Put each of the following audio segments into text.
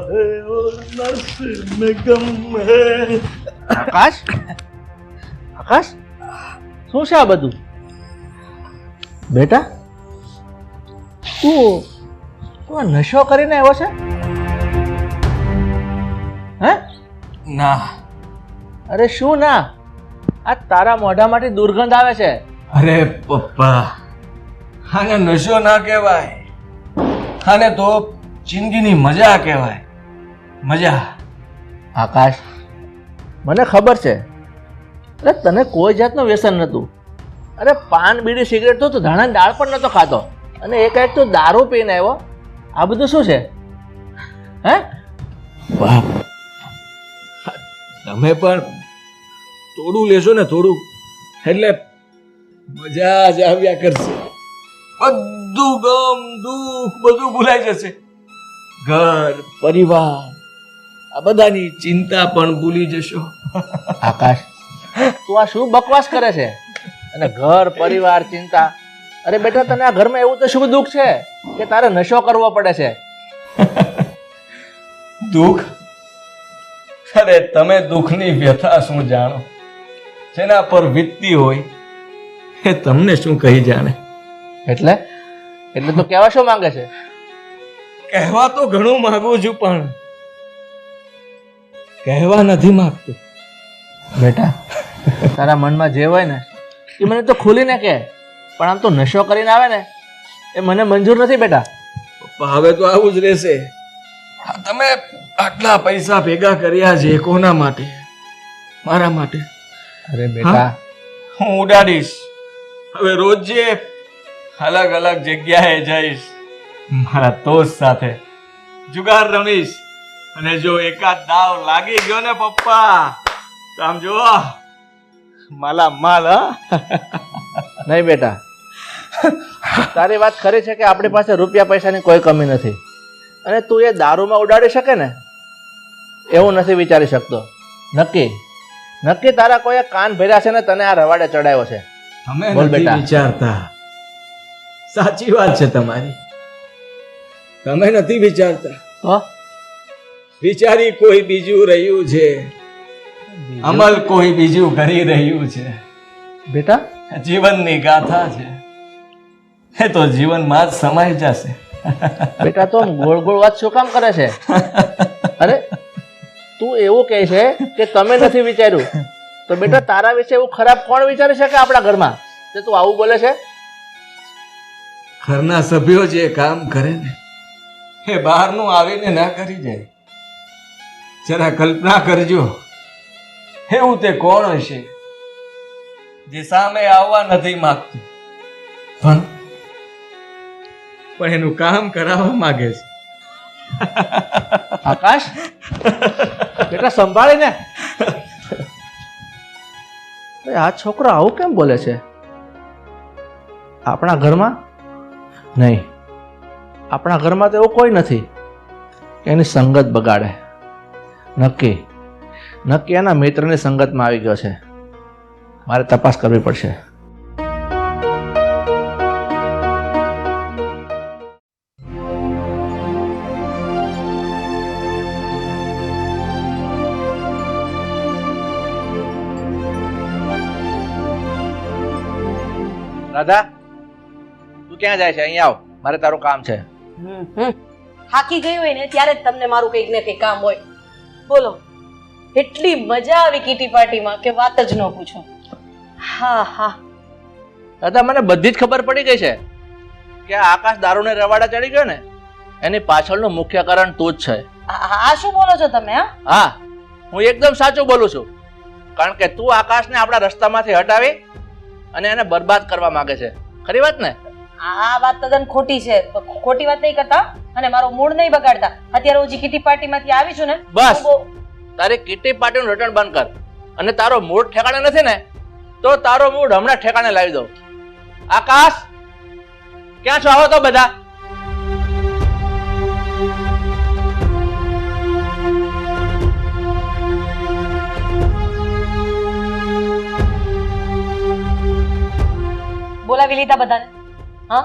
है और नस में गम है। આકાશ આકાશ શું છે આ બધું? બેટા તું નશો કરીને આવ્યો છે? હે? ના, અરે શું ના? આ તારા મોઢામાંથી દુર્ગંધ આવે છે. અરે પપ્પા, આને નશો ના કહેવાય, આને તો જિંદગીની મજા કહેવાય. મજા. આકાશ, મને ખબર છે, અરે તને કોઈ જાતનું વ્યસન નહોતું. અરે પાન બીડી સિગરેટ તો તું ધાણાની દાળ પણ નહોતો ખાતો, અને એક તું દારૂ પીને આવ્યો. આ બધું શું છે? હે બાપ, તમે પણ થોડું લેશો ને, થોડું, એટલે મજા જ આવ્યા કરશે. બધું ગમ દુઃખ બધું ભૂલાઈ જશે. ઘર પરિવાર આ બધાની ચિંતા પણ ભૂલી જશો. આકાશ, તું આ શું બકવાસ કરે છે? અને ઘર પરિવાર ચિંતા? અરે બેટા, તને આ ઘરમાં એવું તો શું દુઃખ છે કે તારે નશો કરવો પડે છે? દુઃખ? અરે તમે દુઃખની વ્યથા શું જાણો? જેના પર વીતતી હોય એ તમને શું કહી જાણે. એટલે એટલે તું કહેવા શું માંગે છે? કહેવા તો ઘણું માંગુ છું, પણ કહેવા નથી માંગતો. બેટા, તારા મનમાં જે હોય ને એ મને તો ખુલીને કહે, પણ આમ તો નશો કરીને આવે ને એ મને મંજૂર નથી બેટા. પપ્પા, હવે તો આવું જ રહેશે. તમે આટલા પૈસા ભેગા કર્યા છે કોના માટે? મારા માટે. અરે બેટા, હું ઉડાડીશ. હવે રોજે અલગ અલગ જગ્યાએ જઈશ, મારા દોસ્ત સાથે જુગાર રમીશ, અને જો એકાદ દાવ લાગી ગયો ને પપ્પા, તો આમ જો માલા માલ. નહીં બેટા, તારી વાત ખરી છે કે આપણી પાસે રૂપિયા પૈસાની કોઈ કમી નથી, અને તું એ દારૂમાં ઉડાડી શકે ને એવું નથી વિચારી શકતો. નક્કી નક્કી તારા કોઈ કાન ભર્યા છે ને તને આ રવાડે ચડાવ્યો છે. તમે બોલ નથી બેટા. વિચારતા. સાચી વાત છે તમારી. તમે નથી વિચારતા. તો વિચારી કોઈ બીજું રહ્યું છે, અમલ કોઈ બીજું કરી રહ્યું છે. બેટા, જીવનની ગાથા છે, એ તો જીવનમાં જ સમાઈ જશે. બેટા તો આમ ગોળ ગોળ વાત શું કામ કરે છે? અરે તું એવું કહે છે કે તમે નથી વિચાર્યું, તો બેટા તારા વિશે એવું ખરાબ કોણ વિચારી શકે આપણા ઘરમાં કે તું આવું બોલે છે? ઘરના સભ્યો જે કામ કરે ને એ બહારનું આવીને ના કરી જાય. જરા કલ્પના કરજો, એવું તે કોણ હશે જે સામે આવવા નથી માંગતું, પણ એનું કામ કરાવવા માંગે છે. આકાશ, બેટા સંભાળીને. આ છોકરો આવું કેમ બોલે છે? આપણા ઘરમાં નહીં, આપણા ઘરમાં તો એવું કોઈ નથી કે એની સંગત બગાડે. નક્કી નક્કી એના મિત્રની સંગતમાં આવી ગયો છે. મારે તપાસ કરવી પડશે. રાધા, તું ક્યાં જાય છે? અહીંયા આવ, મારે તારું કામ છે. થાકી ગઈ હોય ને ત્યારે જ તમને મારું કંઈક ને કંઈક કામ હોય. બોલો, એટલી મજા આવી કીટી પાર્ટીમાં કે વાત જ ન પૂછો. હા હા, દાદા, મને બધી જ ખબર પડી ગઈ છે કે આ આકાશ દારૂને રવાડા ચડી ગયો ને એની પાછળનું મુખ્ય કારણ તું જ છે. આ શું બોલો છો તમે? હા, હું એકદમ સાચું બોલું છું, કારણ કે તું આકાશને આપણા રસ્તામાંથી હટાવી અને એને બરબાદ કરવા માંગે છે. ખરી વાત ને? આ વાત તદ્દન ખોટી છે. ખોટી વાત નહીં કરતા અને મારો મૂડ નહીં બગાડતા. અત્યારે હું જે કીટી પાર્ટીમાંથી આવી છું ને, બસ તારી કીટી પાર્ટીનું રટણ બંધ કર. અને તારો મૂડ ઠેકાણે નથી ને તો તારો મૂડ હમણાં ઠેકાણે લાવી દઉં. આકાશ, ક્યાં છો? આવો તો બધા. બોલાવી લીધા બધાને. હા,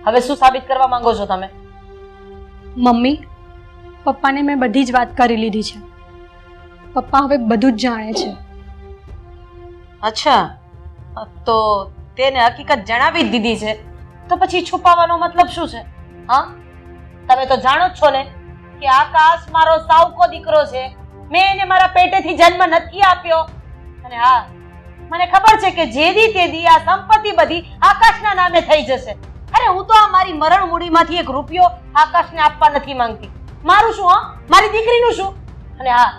હવે શું સાબિત કરવા માંગો છો તમે? મમ્મી, પપ્પાને મેં બધી જ વાત કરી લીધી છે. પપ્પા હવે બધું જ જાણે છે. અચ્છા, તો તેને હકીકત જણાવી જ દીધી છે, તો પછી છુપાવવાનો મતલબ શું છે? હા, તમે તો જાણો જ છો ને કે આકાશ મારો સાવકો દીકરો છે. મેં એને મારા પેટેથી જન્મ નથી આપ્યો. અને હા, મને ખબર છે કે જેદી તેદી આ સંપત્તિ બધી આકાશના નામે થઈ જશે. અરે હું તો આ મારી મરણ મૂડીમાંથી એક રૂપિયો આકાશને આપવા નથી માંગતી. મારું શું? હા, મારી દીકરીનું શું? અને હા,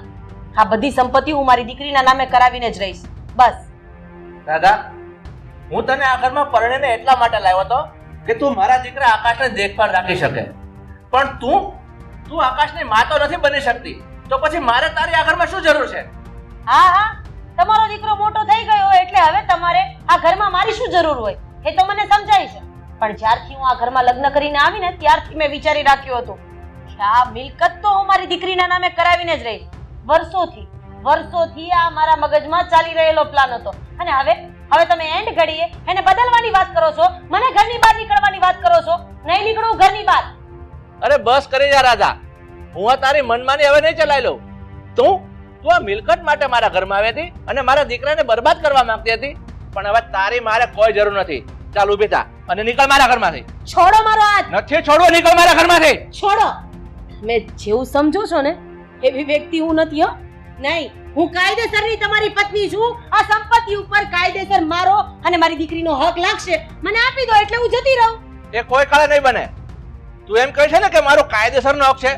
આ બધી સંપત્તિ હું મારી દીકરીના નામે કરાવીને જ રહીશ. બસ. દાદા, હું તને આ ઘરમાં પરણીને એટલા માટે લાવ્યો હતો કે તું મારા દીકરા આકાશને દેખભાળ રાખી શકે. પણ તું આકાશની માં તો નથી બની શકતી, તો પછી મારે તારી આ ઘરમાં શું જરૂર છે? હા હા, તમારો દીકરો મોટો થઈ ગયો એટલે હવે તમારે આ ઘરમાં મારી શું જરૂર હોય એ તો મને સમજાય છે. પણ જ્યારથી હું આ ઘરમાં લગ્ન કરીને આવીને ત્યારથી મેં વિચારી રાખ્યું હતું કે આ મિલકત તો હું મારી દીકરીના નામે કરાવીને જ રહીશ. વર્ષોથી આ મારા મગજમાં ચાલી રહેલો પ્લાન હતો. અને હવે તમે એન્ડ ઘડીએ એને બદલવાની વાત કરો છો, મને ઘરની બહાર નીકળવાની વાત કરો છો. નહીં નીકળું ઘરની બહાર. અરે બસ કરી જા રાધા, હું આ તારી મનમાની હવે નહીં ચલાવી લઉં. તું આ મિલકત માટે મારા ઘરમાં આવી હતી અને મારા દીકરાને બરબાદ કરવા માંગતી હતી, પણ હવે તારી મારે કોઈ જરૂર નથી. ચાલ ઊભી થા અને નીકળ મારા ઘરમાંથી. છોડો મારો હાથ. નથી છોડવો, નીકળ મારા ઘરમાંથી. છોડો. મેં જેવું સમજો છો ને એવી વ્યક્તિ હું નથી. હો નહીં, હું કાયદેસરની તમારી પત્ની છું. આ સંપત્તિ ઉપર કાયદેસર મારો અને મારી દીકરીનો હક લાગશે. મને આપી દો એટલે હું જતી રહું. એ કોઈ કાળે નહીં બને. તું એમ કહે છે ને કે મારો કાયદેસરનો હક છે,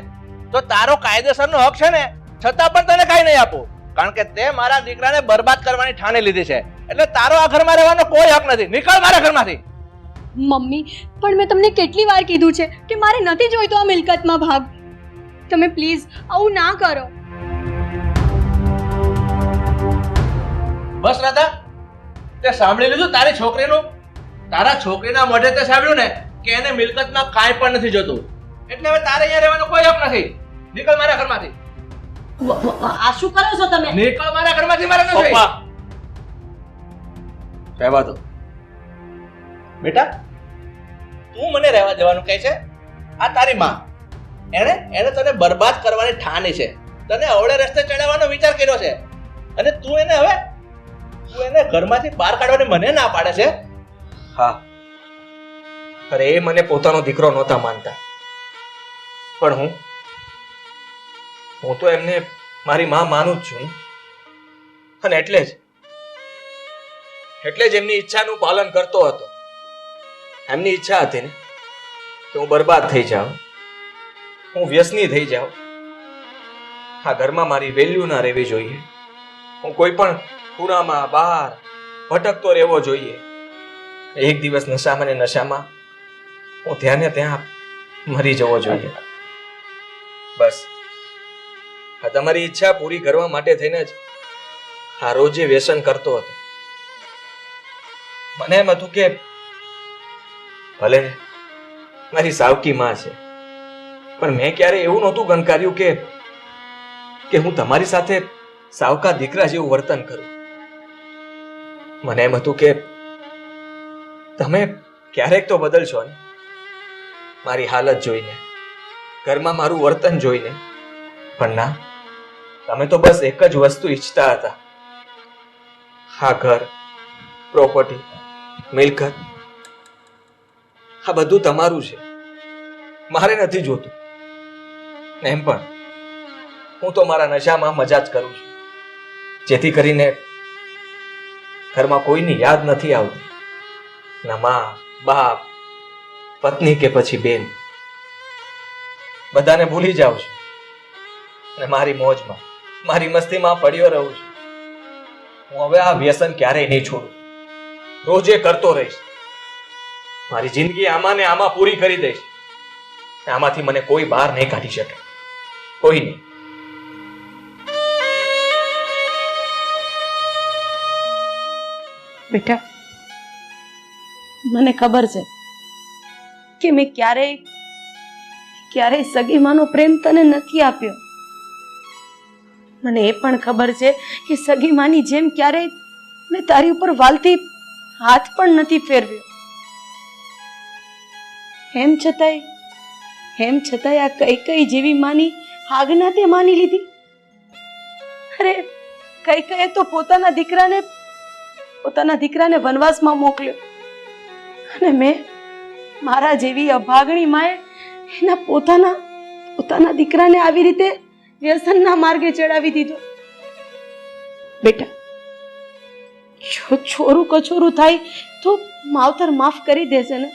તો તારો કાયદેસરનો હક છે ને, છતાં પણ તને કાંઈ નહીં આપું. કારણ કે તે મારા દીકરાને બરબાદ કરવાની ઠાણી લીધી છે, એટલે તારો આ ઘરમાં રહેવાનો કોઈ હક નથી. નીકળ મારા ઘરમાંથી. મમ્મી, પણ મેં તમને કેટલી વાર કીધું છે કે મારે નથી જોઈતો આ મિલકતમાં ભાગ. તમે પ્લીઝ આવું ના કરો. બસ રાધા, તે સાંભળી લીધું તારી છોકરીનું? તારા છોકરીના મોઢે તે સાંભળ્યું ને કે એને મિલકતમાં કાંઈ પણ નથી જોતું, એટલે હવે તારે અહીંયા રહેવાનો કોઈ હક નથી. નીકળ મારા ઘરમાંથી. આ શું કરો છો તમે? નીકળ મારા ઘરમાંથી. મારા નથી. રહેવા દો બેટા, તું મને રહેવા દેવાનું કહે છે? આ તારી માં, એને તને બરબાદ કરવાની ઠાની છે, તને અવળે રસ્તે ચડાવવાનો વિચાર કર્યો છે, અને તું એને ઘરમાંથી બહાર કાઢવાની મને ના પાડે છે. હા, અરે એ મને પોતાનો દીકરો નહોતા માનતા, પણ હું તો એમને મારી માં માનું જ છું ને. અને એટલે જ એમની ઈચ્છાનું પાલન કરતો હતો. એમની ઈચ્છા હતી ને કે હું બરબાદ થઈ જાઉં, હું વ્યસની થઈ જાઉં. આ ઘરમાં મારી વેલ્યુ ના રહેવી જોઈએ. હું કોઈ પણ ખૂણામાં બહાર ભટકતો રહેવો જોઈએ. એક દિવસ નશામાં હું ત્યાં ને ત્યાં મરી જવો જોઈએ. બસ આ તમારી ઈચ્છા પૂરી કરવા માટે થઈને જ આ રોજે વ્યસન કરતો હતો. મને એમ હતું કે ભલે મારી સાવકી માં છે, પણ મેં ક્યારે એવું નહોતું ગણકાર્યું કે હું તમારી સાથે સાવકા દીકરા જેવું વર્તન કરું. મને એમ હતું કે તમે ક્યારેક તો બદલશો ને, મારી હાલત જોઈને, ઘરમાં મારું વર્તન જોઈને. પણ ના, તમે તો બસ એક જ વસ્તુ ઈચ્છતા હતા. આ ઘર, પ્રોપર્ટી, મિલકત, આ બધું તમારું છે, મારે નથી જોતું. એમ પણ હું તો મારા નશામાં મજા જ કરું છું, જેથી કરીને ઘરમાં કોઈની યાદ નથી આવતી. ના મા, બાપ, પત્ની કે પછી બેન, બધાને ભૂલી જાઉં છું અને મારી મોજમાં, મારી મસ્તીમાં પડ્યો રહું છું. હું હવે આ વ્યસન ક્યારેય નહીં છોડું. રોજે કરતો રહીશ. મારી જિંદગી આમાં ને આમાં પૂરી કરી દઈશ. આમાંથી મને કોઈ બહાર નહીં કાઢી શકે, કોઈ નહીં. બેટા, મને ખબર છે કે મેં ક્યારેય સગી માનો પ્રેમ તને નથી આપ્યો. મને એ પણ ખબર છે કે સગી માની જેમ ક્યારેય મેં તારી ઉપર વાલથી હાથ પણ નથી ફેરવ્યો. એમ છતાંય આ કઈ જેવી માની આજ્ઞા તે માની લીધી? અરે કઈ કઈ તો પોતાના દીકરાને વનવાસમાં મોકલ્યો, અને મેં મારા જેવી અભાગણી માએ એના પોતાના દીકરાને આવી રીતે વ્યસનના માર્ગે ચડાવી દીધો. બેટા, જો છોરું કછોરું થાય તો માવતર માફ કરી દેશે ને,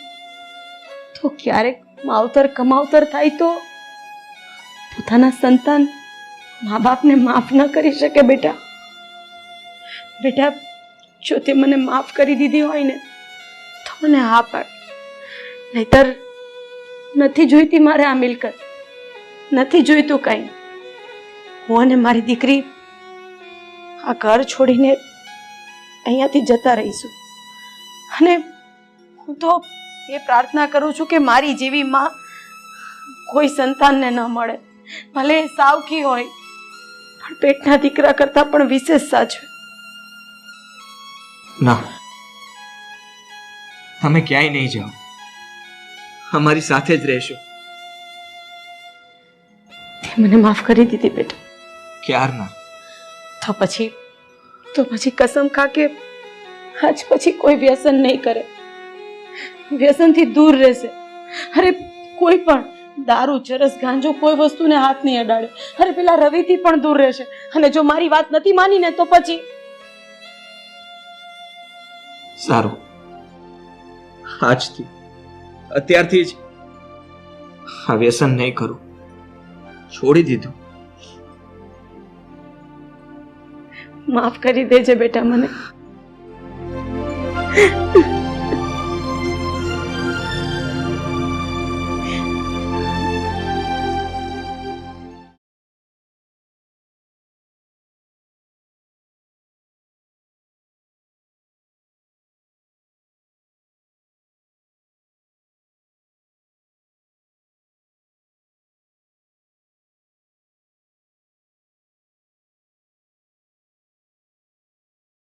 તો ક્યારેક માવતર કમાવતર થાય તો પોતાના સંતાન મા બાપને માફ ન કરી શકે. બેટા, જો તે મને માફ કરી દીધી હોય ને તો મને હા પાડ, નહીતર નથી જોઈતી મારે આ મિલકત, નથી જોઈતું કાંઈ. હું અને મારી દીકરી આ ઘર છોડીને અહીંયાથી જતા રહીશું, અને હું તો એ પ્રાર્થના કરું છું કે મારી જેવી માં કોઈ સંતાનને ન મળે, ભલે એ સાવકી હોય પણ પેટના દીકરા કરતા પણ વિશેષ સાચવે. ના, તમે ક્યાંય નહીં જાઓ, અમારી સાથે જ રહેશો. તે મને માફ કરી દીધી બેટા. ક્યારના? તો પછી કસમ ખા કે આજ પછી કોઈ વ્યસન નહીં કરે, વ્યસનથી દૂર રહેશે. અરે કોઈ પણ દારૂ, ચરસ, ગાંજો કોઈ વસ્તુને હાથ નહીં અડાડે. અરે પેલા રવિથી પણ દૂર રહેશે. અને જો મારી વાત નથી માની ને તો પછી સારું, આજથી અત્યારથી જ આ વ્યસન નહીં કરું, છોડી દીધું. માફ કરી દેજે બેટા મને.